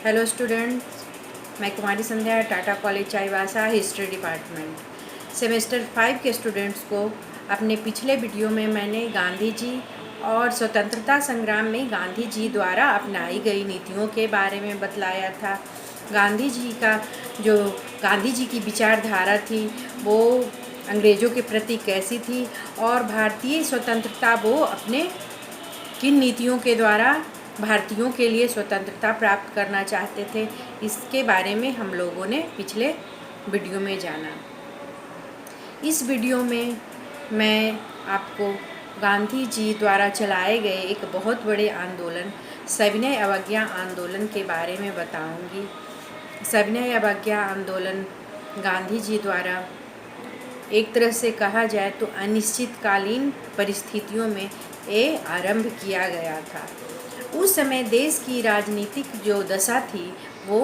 Hello students, मैं Kumari Sandhya, Tata college Chaibasa, history department. Semester 5 के students को अपने पिछले वीडियो में मैंने गांधी जी और स्वतंत्रता संग्राम में गांधी जी द्वारा अपनाई गई नीतियों के बारे में बतलाया था। गांधी जी की विचारधारा थी वो अंग्रेज़ों के प्रति कैसी थी और भारतीय स्वतंत्रता वो अपने किन नीतियों के द्वारा भारतीयों के लिए स्वतंत्रता प्राप्त करना चाहते थे, इसके बारे में हम लोगों ने पिछले वीडियो में जाना। इस वीडियो में मैं आपको गांधी जी द्वारा चलाए गए एक बहुत बड़े आंदोलन सविनय अवज्ञा आंदोलन के बारे में बताऊंगी। सविनय अवज्ञा आंदोलन गांधी जी द्वारा एक तरह से कहा जाए तो अनिश्चितकालीन परिस्थितियों में ये आरंभ किया गया था। उस समय देश की राजनीतिक जो दशा थी वो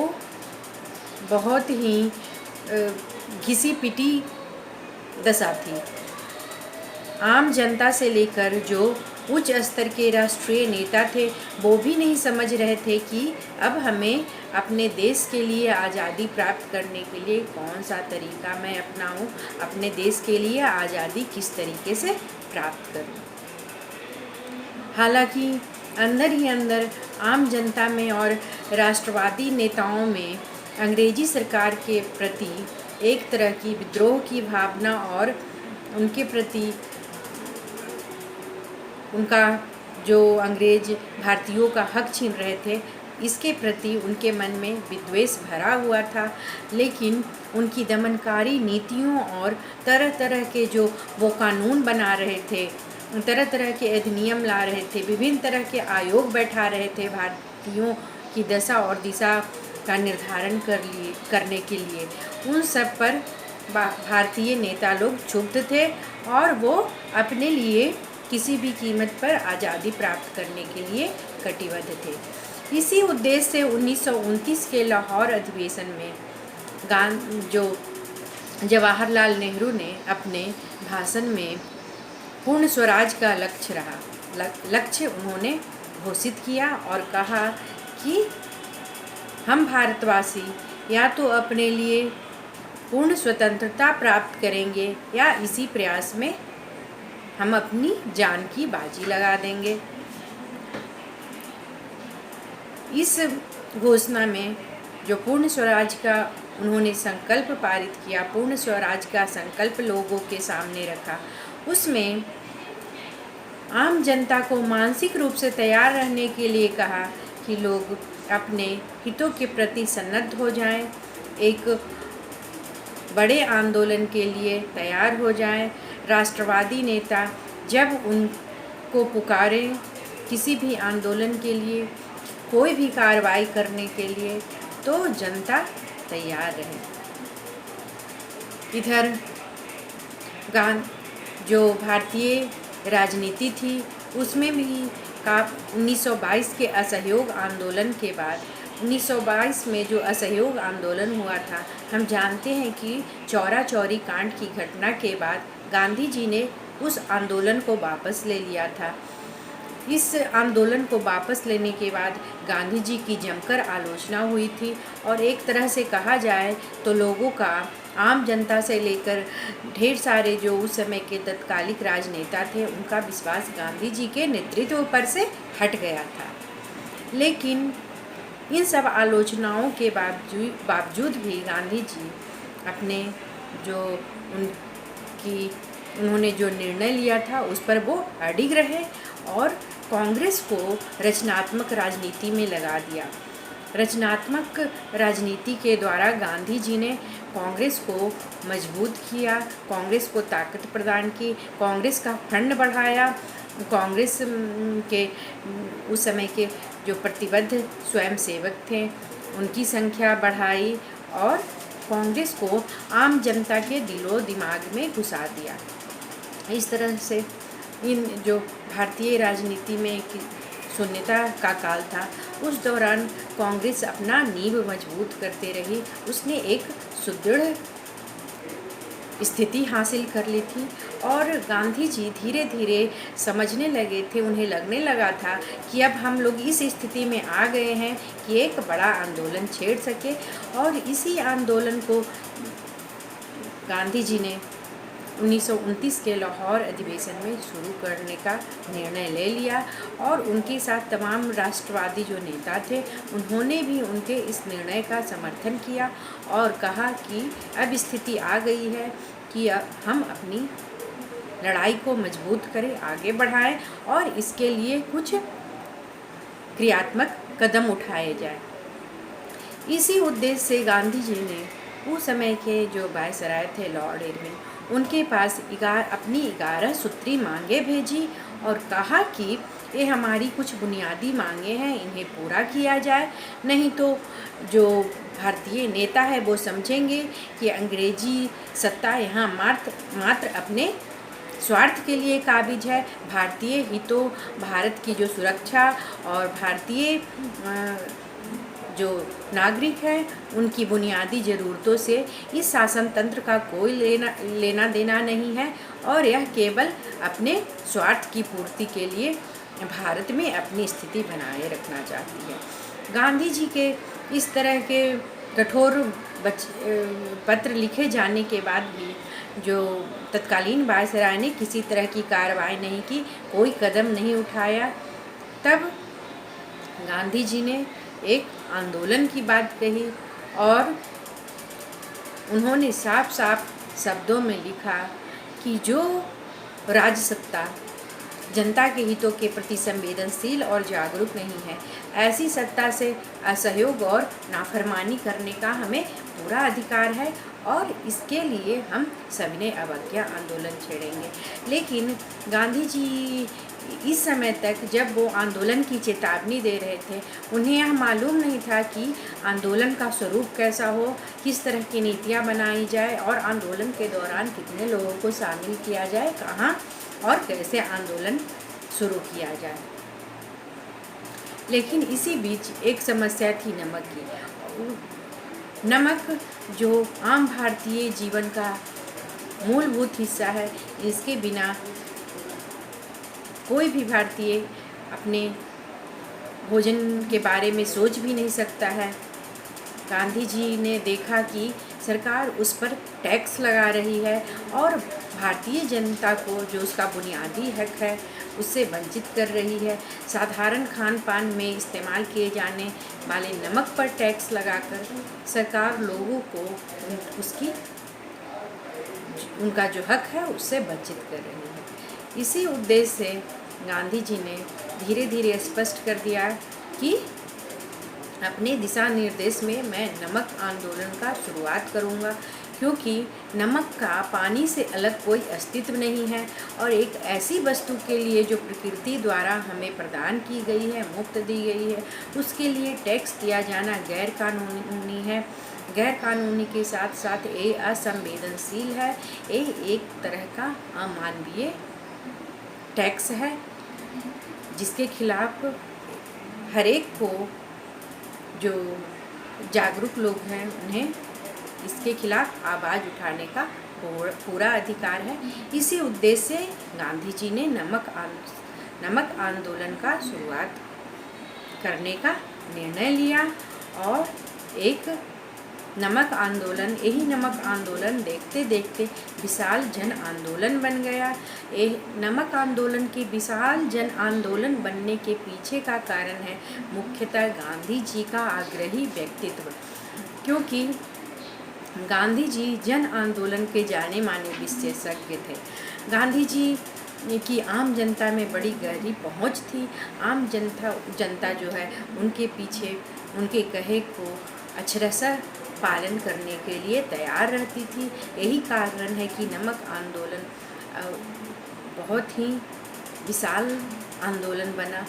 बहुत ही घिसी पिटी दशा थी। आम जनता से लेकर जो उच्च स्तर के राष्ट्रीय नेता थे वो भी नहीं समझ रहे थे कि अब हमें अपने देश के लिए आज़ादी प्राप्त करने के लिए कौन सा तरीका मैं अपनाऊं, अपने देश के लिए आज़ादी किस तरीके से प्राप्त करूं। हालांकि अंदर ही अंदर आम जनता में और राष्ट्रवादी नेताओं में अंग्रेजी सरकार के प्रति एक तरह की विद्रोह की भावना और उनके प्रति उनका जो अंग्रेज भारतीयों का हक छीन रहे थे इसके प्रति उनके मन में विद्वेष भरा हुआ था। लेकिन उनकी दमनकारी नीतियों और तरह तरह के जो वो कानून बना रहे थे, तरह तरह के अधिनियम ला रहे थे, विभिन्न तरह के आयोग बैठा रहे थे भारतीयों की दशा और दिशा का निर्धारण करने के लिए, उन सब पर भारतीय नेता लोग क्षुब्ध थे और वो अपने लिए किसी भी कीमत पर आज़ादी प्राप्त करने के लिए कटिबद्ध थे। इसी उद्देश्य से 1929 के लाहौर अधिवेशन में जो जवाहरलाल नेहरू ने अपने भाषण में पूर्ण स्वराज का लक्ष्य उन्होंने घोषित किया और कहा कि हम भारतवासी या तो अपने लिए पूर्ण स्वतंत्रता प्राप्त करेंगे या इसी प्रयास में हम अपनी जान की बाजी लगा देंगे। इस घोषणा में जो पूर्ण स्वराज का उन्होंने संकल्प पारित किया, पूर्ण स्वराज का संकल्प लोगों के सामने रखा, उसमें आम जनता को मानसिक रूप से तैयार रहने के लिए कहा कि लोग अपने हितों के प्रति सन्नद्ध हो जाएं, एक बड़े आंदोलन के लिए तैयार हो जाएं। राष्ट्रवादी नेता जब उनको पुकारें किसी भी आंदोलन के लिए, कोई भी कार्रवाई करने के लिए, तो जनता तैयार रहे। इधर जो भारतीय राजनीति थी उसमें भी 1922 के असहयोग आंदोलन के बाद 1922 में जो असहयोग आंदोलन हुआ था, हम जानते हैं कि चौरा चौरी कांड की घटना के बाद गांधी जी ने उस आंदोलन को वापस ले लिया था। इस आंदोलन को वापस लेने के बाद गांधी जी की जमकर आलोचना हुई थी और एक तरह से कहा जाए तो लोगों का, आम जनता से लेकर ढेर सारे जो उस समय के तत्कालिक राजनेता थे, उनका विश्वास गांधी जी के नेतृत्व पर से हट गया था। लेकिन इन सब आलोचनाओं के बावजूद भी गांधी जी अपने जो उन्होंने जो निर्णय लिया था उस पर वो अडिग रहे और कांग्रेस को रचनात्मक राजनीति में लगा दिया। रचनात्मक राजनीति के द्वारा गांधी जी ने कांग्रेस को मजबूत किया, कांग्रेस को ताकत प्रदान की, कांग्रेस का फंड बढ़ाया, कांग्रेस के उस समय के जो प्रतिबद्ध स्वयंसेवक थे उनकी संख्या बढ़ाई और कांग्रेस को आम जनता के दिलो दिमाग में घुसा दिया। इस तरह से इन जो भारतीय राजनीति में शून्यता का काल था, उस दौरान कांग्रेस अपना नींव मजबूत करते रही। उसने एक सुदृढ़ स्थिति हासिल कर ली थी और गांधी जी धीरे धीरे समझने लगे थे, उन्हें लगने लगा था कि अब हम लोग इस स्थिति में आ गए हैं कि एक बड़ा आंदोलन छेड़ सके। और इसी आंदोलन को गांधी जी ने 1929 के लाहौर अधिवेशन में शुरू करने का निर्णय ले लिया और उनके साथ तमाम राष्ट्रवादी जो नेता थे उन्होंने भी उनके इस निर्णय का समर्थन किया और कहा कि अब स्थिति आ गई है कि अब हम अपनी लड़ाई को मजबूत करें, आगे बढ़ाएं और इसके लिए कुछ क्रियात्मक कदम उठाए जाए। इसी उद्देश्य से गांधी जी ने उस समय के जो वायसराय थे लॉर्ड इरविन, उनके पास अपनी 11 सूत्री मांगे भेजी और कहा कि ये हमारी कुछ बुनियादी मांगे हैं, इन्हें पूरा किया जाए, नहीं तो जो भारतीय नेता है वो समझेंगे कि अंग्रेजी सत्ता यहाँ मात्र अपने स्वार्थ के लिए काबिज है। भारतीय हितों, भारत की जो सुरक्षा और भारतीय जो नागरिक हैं उनकी बुनियादी ज़रूरतों से इस शासन तंत्र का कोई लेना देना नहीं है और यह केवल अपने स्वार्थ की पूर्ति के लिए भारत में अपनी स्थिति बनाए रखना चाहती है। गांधी जी के इस तरह के कठोर पत्र लिखे जाने के बाद भी जो तत्कालीन वायसराय ने किसी तरह की कार्रवाई नहीं की, कोई कदम नहीं उठाया। तब गांधी जी ने एक आंदोलन की बात कही और उन्होंने साफ साफ शब्दों में लिखा कि जो राजसत्ता जनता के हितों के प्रति संवेदनशील और जागरूक नहीं है, ऐसी सत्ता से असहयोग और नाफरमानी करने का हमें पूरा अधिकार है और इसके लिए हम सबने अवज्ञा आंदोलन छेड़ेंगे। लेकिन गांधी जी इस समय तक जब वो आंदोलन की चेतावनी दे रहे थे, उन्हें यह मालूम नहीं था कि आंदोलन का स्वरूप कैसा हो, किस तरह की नीतियाँ बनाई जाए और आंदोलन के दौरान कितने लोगों को शामिल किया जाए, कहाँ और कैसे आंदोलन शुरू किया जाए। लेकिन इसी बीच एक समस्या थी नमक की। नमक जो आम भारतीय जीवन का मूलभूत हिस्सा है, इसके बिना कोई भी भारतीय अपने भोजन के बारे में सोच भी नहीं सकता है। गांधी जी ने देखा कि सरकार उस पर टैक्स लगा रही है और भारतीय जनता को जो उसका बुनियादी हक है उससे वंचित कर रही है। साधारण खान पान में इस्तेमाल किए जाने वाले नमक पर टैक्स लगाकर सरकार लोगों को उनका जो हक है उससे वंचित कर रही है। इसी उद्देश्य से गांधी जी ने धीरे धीरे स्पष्ट कर दिया कि अपने दिशा निर्देश में मैं नमक आंदोलन का शुरुआत करूंगा, क्योंकि नमक का पानी से अलग कोई अस्तित्व नहीं है और एक ऐसी वस्तु के लिए जो प्रकृति द्वारा हमें प्रदान की गई है, मुफ्त दी गई है, उसके लिए टैक्स दिया जाना गैर कानूनी है। गैर कानूनी के साथ साथ ये असंवेदनशील है। ये एक तरह का अमानवीय टैक्स है जिसके खिलाफ हर एक को, जो जागरूक लोग हैं, उन्हें इसके खिलाफ आवाज़ उठाने का पूरा अधिकार है। इसी उद्देश्य से गांधी जी ने नमक आंदोलन का शुरुआत करने का निर्णय लिया और एक नमक आंदोलन, यही नमक आंदोलन देखते देखते विशाल जन आंदोलन बन गया। नमक आंदोलन के विशाल जन आंदोलन बनने के पीछे का कारण है मुख्यतः गांधी जी का आग्रही व्यक्तित्व, क्योंकि गांधी जी जन आंदोलन के जाने माने विशेषज्ञ थे। गांधी जी की आम जनता में बड़ी गहरी पहुंच थी। आम जनता जो है उनके पीछे उनके कहे को अक्षरशः पालन करने के लिए तैयार रहती थी। यही कारण है कि नमक आंदोलन बहुत ही विशाल आंदोलन बना।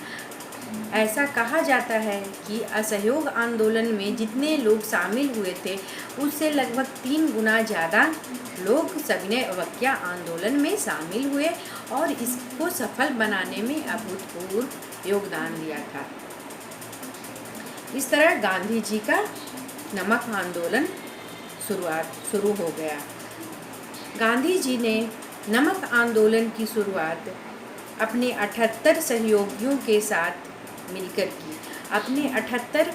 ऐसा कहा जाता है कि असहयोग आंदोलन में जितने लोग शामिल हुए थे उससे लगभग 3 गुना ज़्यादा लोग सविनय अवज्ञा आंदोलन में शामिल हुए और इसको सफल बनाने में अभूतपूर्व योगदान दिया था। इस तरह गांधी जी का नमक आंदोलन शुरू हो गया। गांधी जी ने नमक आंदोलन की शुरुआत अपने 78 सहयोगियों के साथ मिलकर की। अपने 78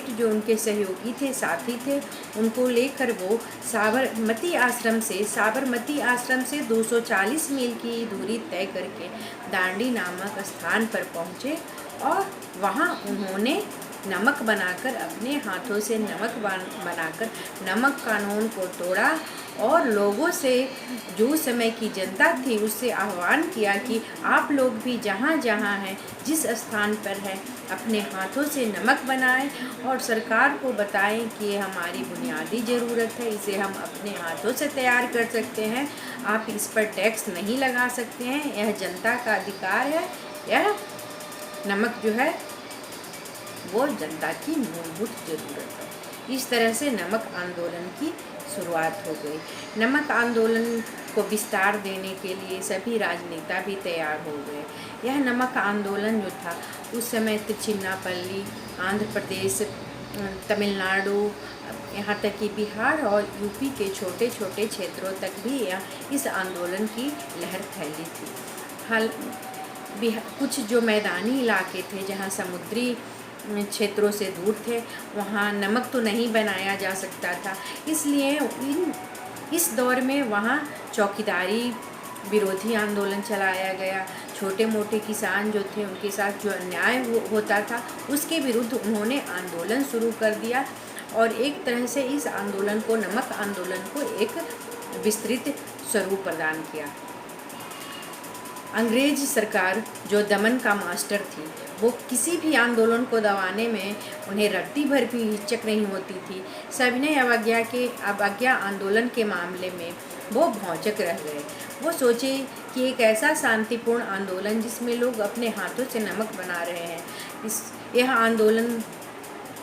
जो उनके सहयोगी थे, साथी थे, उनको लेकर वो साबरमती आश्रम से 240 मील की दूरी तय करके दांडी नामक स्थान पर पहुँचे और वहाँ उन्होंने नमक बनाकर, अपने हाथों से नमक बनाकर नमक कानून को तोड़ा और लोगों से, जो उस समय की जनता थी, उससे आह्वान किया कि आप लोग भी जहाँ जहाँ हैं, जिस स्थान पर है, अपने हाथों से नमक बनाएं और सरकार को बताएं कि ये हमारी बुनियादी ज़रूरत है, इसे हम अपने हाथों से तैयार कर सकते हैं, आप इस पर टैक्स नहीं लगा सकते हैं, यह जनता का अधिकार है, यह नमक जो है वो जनता की मूलभूत ज़रूरत है। इस तरह से नमक आंदोलन की शुरुआत हो गई। नमक आंदोलन को विस्तार देने के लिए सभी राजनेता भी तैयार हो गए। यह नमक आंदोलन जो था उस समय तिरुचिन्नापल्ली, आंध्र प्रदेश, तमिलनाडु, यहाँ तक कि बिहार और यूपी के छोटे छोटे क्षेत्रों तक भी इस आंदोलन की लहर फैली थी। कुछ जो मैदानी इलाके थे, जहाँ समुद्री क्षेत्रों से दूर थे, वहाँ नमक तो नहीं बनाया जा सकता था, इसलिए इस दौर में वहाँ चौकीदारी विरोधी आंदोलन चलाया गया। छोटे मोटे किसान जो थे, उनके साथ जो अन्याय होता था, उसके विरुद्ध उन्होंने आंदोलन शुरू कर दिया और एक तरह से इस आंदोलन को, नमक आंदोलन को एक विस्तृत स्वरूप प्रदान किया। अंग्रेज सरकार जो दमन का मास्टर थी, वो किसी भी आंदोलन को दबाने में उन्हें रत्ती भर भी हिचक नहीं होती थी। सविनय अवज्ञा आंदोलन के मामले में वो भौचक रह गए। वो सोचे कि एक ऐसा शांतिपूर्ण आंदोलन जिसमें लोग अपने हाथों से नमक बना रहे हैं, यह आंदोलन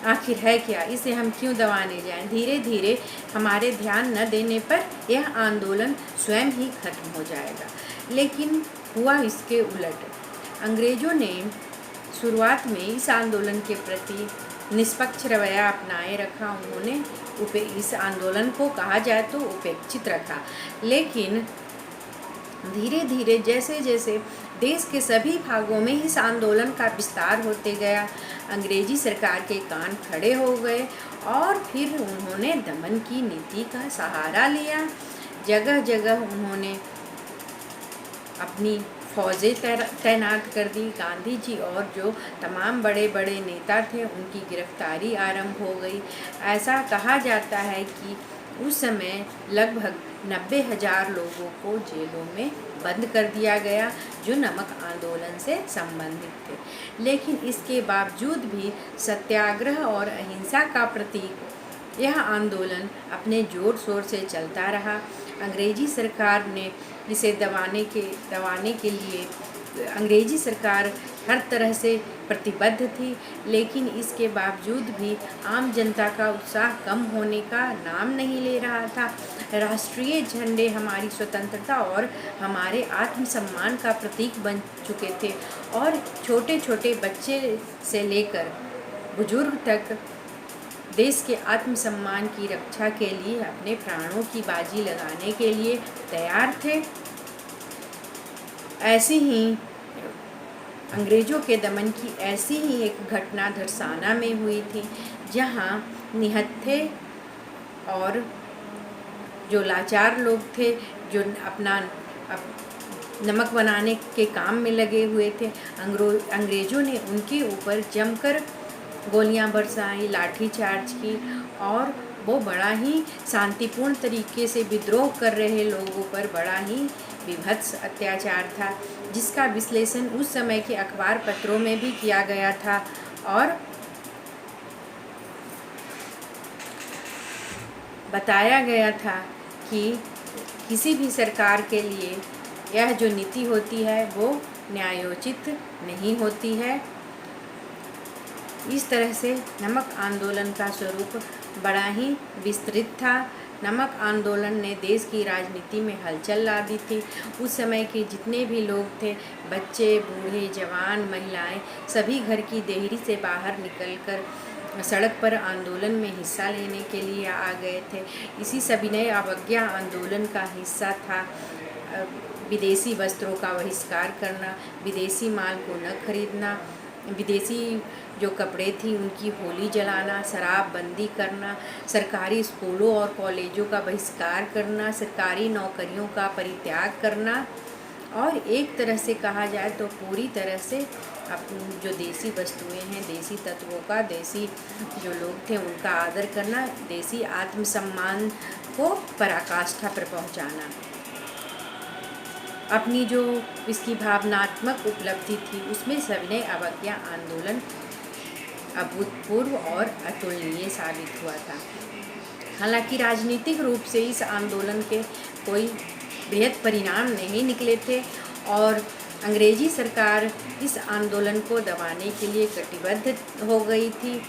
आखिर है क्या, इसे हम क्यों दबाने जाएं। धीरे धीरे हमारे ध्यान न देने पर यह आंदोलन स्वयं ही खत्म हो जाएगा। लेकिन हुआ इसके उलट। अंग्रेज़ों ने शुरुआत में इस आंदोलन के प्रति निष्पक्ष रवैया अपनाए रखा। उन्होंने इस आंदोलन को कहा जाए तो उपेक्षित रखा। लेकिन धीरे धीरे जैसे जैसे देश के सभी भागों में इस आंदोलन का विस्तार होते गया, अंग्रेजी सरकार के कान खड़े हो गए और फिर उन्होंने दमन की नीति का सहारा लिया। जगह जगह उन्होंने अपनी फौजें तैनात कर दी। गांधी जी और जो तमाम बड़े बड़े नेता थे, उनकी गिरफ्तारी आरंभ हो गई। ऐसा कहा जाता है कि उस समय लगभग 90,000 लोगों को जेलों में बंद कर दिया गया जो नमक आंदोलन से संबंधित थे। लेकिन इसके बावजूद भी सत्याग्रह और अहिंसा का प्रतीक यह आंदोलन अपने जोर शोर से चलता रहा। अंग्रेजी सरकार ने इसे दबाने के लिए अंग्रेजी सरकार हर तरह से प्रतिबद्ध थी, लेकिन इसके बावजूद भी आम जनता का उत्साह कम होने का नाम नहीं ले रहा था। राष्ट्रीय झंडे हमारी स्वतंत्रता और हमारे आत्मसम्मान का प्रतीक बन चुके थे और छोटे छोटे बच्चे से लेकर बुजुर्ग तक देश के आत्मसम्मान की रक्षा के लिए अपने प्राणों की बाजी लगाने के लिए तैयार थे। ऐसी ही अंग्रेज़ों के दमन की ऐसी ही एक घटना धरसाना में हुई थी, जहां निहत्थे और जो लाचार लोग थे, जो अपना नमक बनाने के काम में लगे हुए थे, अंग्रेज़ों ने उनके ऊपर जमकर गोलियां बरसाई, लाठीचार्ज की और वो बड़ा ही शांतिपूर्ण तरीके से विद्रोह कर रहे लोगों पर बड़ा ही विभत्स अत्याचार था, जिसका विश्लेषण उस समय के अखबार पत्रों में भी किया गया था और बताया गया था कि किसी भी सरकार के लिए यह जो नीति होती है वो न्यायोचित नहीं होती है। इस तरह से नमक आंदोलन का स्वरूप बड़ा ही विस्तृत था। नमक आंदोलन ने देश की राजनीति में हलचल ला दी थी। उस समय के जितने भी लोग थे, बच्चे, बूढ़े, जवान, महिलाएं, सभी घर की देहरी से बाहर निकलकर सड़क पर आंदोलन में हिस्सा लेने के लिए आ गए थे। इसी सविनय अवज्ञा आंदोलन का हिस्सा था विदेशी वस्त्रों का बहिष्कार करना, विदेशी माल को न खरीदना, विदेशी जो कपड़े थी उनकी होली जलाना, शराब बंदी करना, सरकारी स्कूलों और कॉलेजों का बहिष्कार करना, सरकारी नौकरियों का परित्याग करना और एक तरह से कहा जाए तो पूरी तरह से अपनी जो देसी वस्तुएं हैं, देसी तत्वों का, देसी जो लोग थे उनका आदर करना, देसी आत्मसम्मान को पराकाष्ठा पर पहुंचाना। अपनी जो इसकी भावनात्मक उपलब्धि थी उसमें सविनय अवज्ञा आंदोलन अभूतपूर्व और अतुलनीय साबित हुआ था। हालांकि राजनीतिक रूप से इस आंदोलन के कोई बृहद परिणाम नहीं निकले थे और अंग्रेजी सरकार इस आंदोलन को दबाने के लिए कटिबद्ध हो गई थी।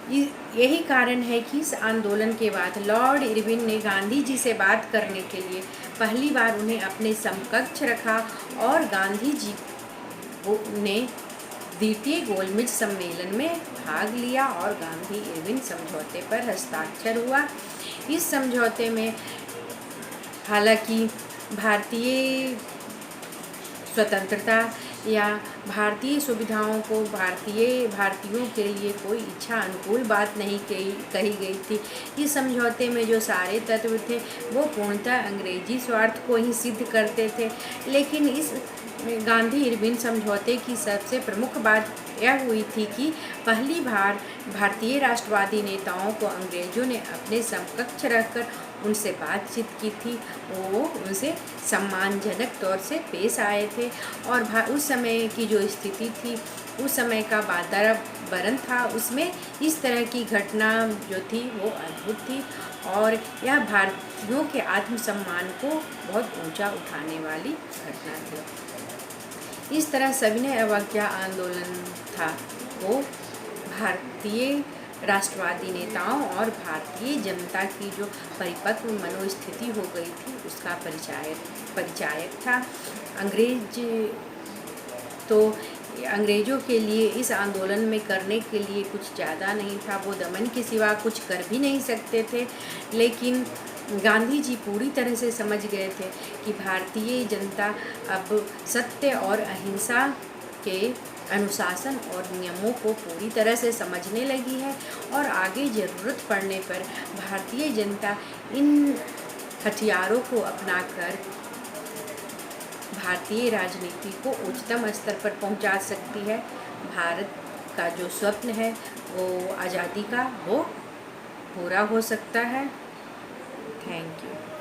यही कारण है कि इस आंदोलन के बाद लॉर्ड इरविन ने गांधी जी से बात करने के लिए पहली बार उन्हें अपने समकक्ष रखा और गांधी जी ने द्वितीय गोलमेज सम्मेलन में भाग लिया और गांधी इरविन समझौते पर हस्ताक्षर हुआ। इस समझौते में हालांकि भारतीय स्वतंत्रता या भारतीय सुविधाओं को भारतीयों के लिए कोई इच्छा अनुकूल बात नहीं कही गई थी। इस समझौते में जो सारे तत्व थे वो पूर्णतः अंग्रेजी स्वार्थ को ही सिद्ध करते थे। लेकिन इस गांधी इरविन समझौते की सबसे प्रमुख बात यह हुई थी कि पहली बार भारतीय राष्ट्रवादी नेताओं को अंग्रेजों ने अपने समकक्ष रखकर उनसे बातचीत की थी। वो उनसे सम्मानजनक तौर से पेश आए थे और उस समय की जो स्थिति थी, उस समय का वातावरण था, उसमें इस तरह की घटना जो थी वो अद्भुत थी और यह भारतीयों के आत्मसम्मान को बहुत ऊंचा उठाने वाली घटना थी। इस तरह सविनय अवज्ञा आंदोलन था वो भारतीय राष्ट्रवादी नेताओं और भारतीय जनता की जो परिपक्व मनोस्थिति हो गई थी उसका परिचायक था। अंग्रेजों के लिए इस आंदोलन में करने के लिए कुछ ज़्यादा नहीं था, वो दमन के सिवा कुछ कर भी नहीं सकते थे। लेकिन गांधी जी पूरी तरह से समझ गए थे कि भारतीय जनता अब सत्य और अहिंसा के अनुशासन और नियमों को पूरी तरह से समझने लगी है और आगे ज़रूरत पड़ने पर भारतीय जनता इन हथियारों को अपनाकर भारतीय राजनीति को उच्चतम स्तर पर पहुंचा सकती है। भारत का जो स्वप्न है वो आज़ादी का, वो पूरा हो सकता है। Thank you.